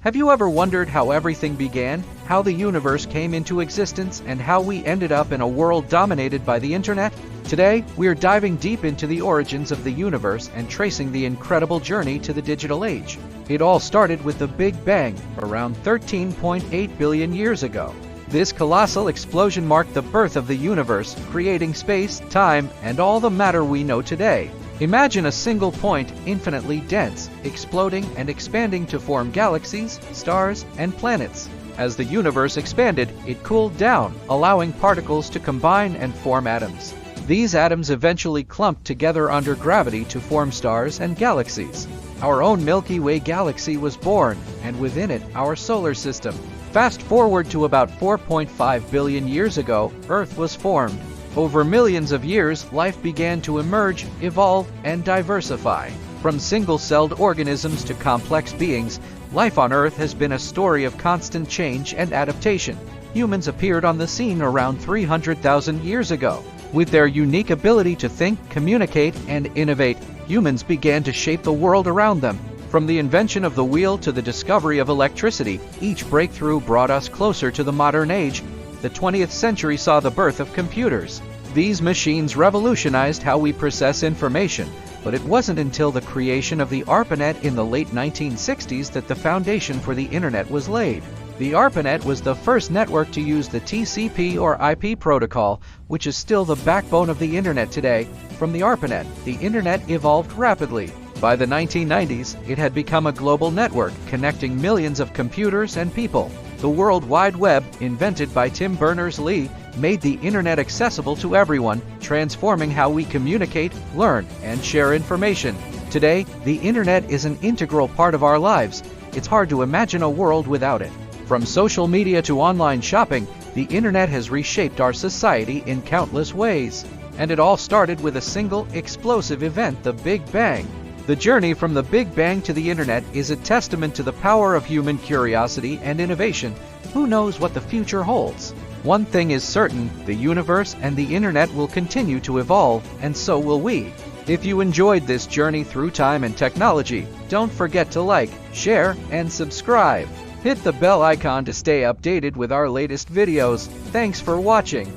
Have you ever wondered how everything began, how the universe came into existence, and how we ended up in a world dominated by the internet? Today, we're diving deep into the origins of the universe and tracing the incredible journey to the digital age. It all started with the Big Bang, around 13.8 billion years ago. This colossal explosion marked the birth of the universe, creating space, time, and all the matter we know today. Imagine a single point, infinitely dense, exploding and expanding to form galaxies, stars, and planets. As the universe expanded, it cooled down, allowing particles to combine and form atoms. These atoms eventually clumped together under gravity to form stars and galaxies. Our own Milky Way galaxy was born, and within it, our solar system. Fast forward to about 4.5 billion years ago, Earth was formed. Over millions of years, life began to emerge, evolve, and diversify. From single-celled organisms to complex beings, life on Earth has been a story of constant change and adaptation. Humans appeared on the scene around 300,000 years ago. With their unique ability to think, communicate, and innovate, humans began to shape the world around them. From the invention of the wheel to the discovery of electricity, each breakthrough brought us closer to the modern age. The 20th century saw the birth of computers. These machines revolutionized how we process information, but it wasn't until the creation of the ARPANET in the late 1960s that the foundation for the Internet was laid. The ARPANET was the first network to use the TCP or IP protocol, which is still the backbone of the Internet today. From the ARPANET, the Internet evolved rapidly. By the 1990s, it had become a global network connecting millions of computers and people. The World Wide Web, invented by Tim Berners-Lee, made the Internet accessible to everyone, transforming how we communicate, learn, and share information. Today, the Internet is an integral part of our lives. It's hard to imagine a world without it. From social media to online shopping, the Internet has reshaped our society in countless ways. And it all started with a single, explosive event, the Big Bang. The journey from the Big Bang to the Internet is a testament to the power of human curiosity and innovation. Who knows what the future holds? One thing is certain, the universe and the Internet will continue to evolve, and so will we. If you enjoyed this journey through time and technology, don't forget to like, share, and subscribe. Hit the bell icon to stay updated with our latest videos. Thanks for watching.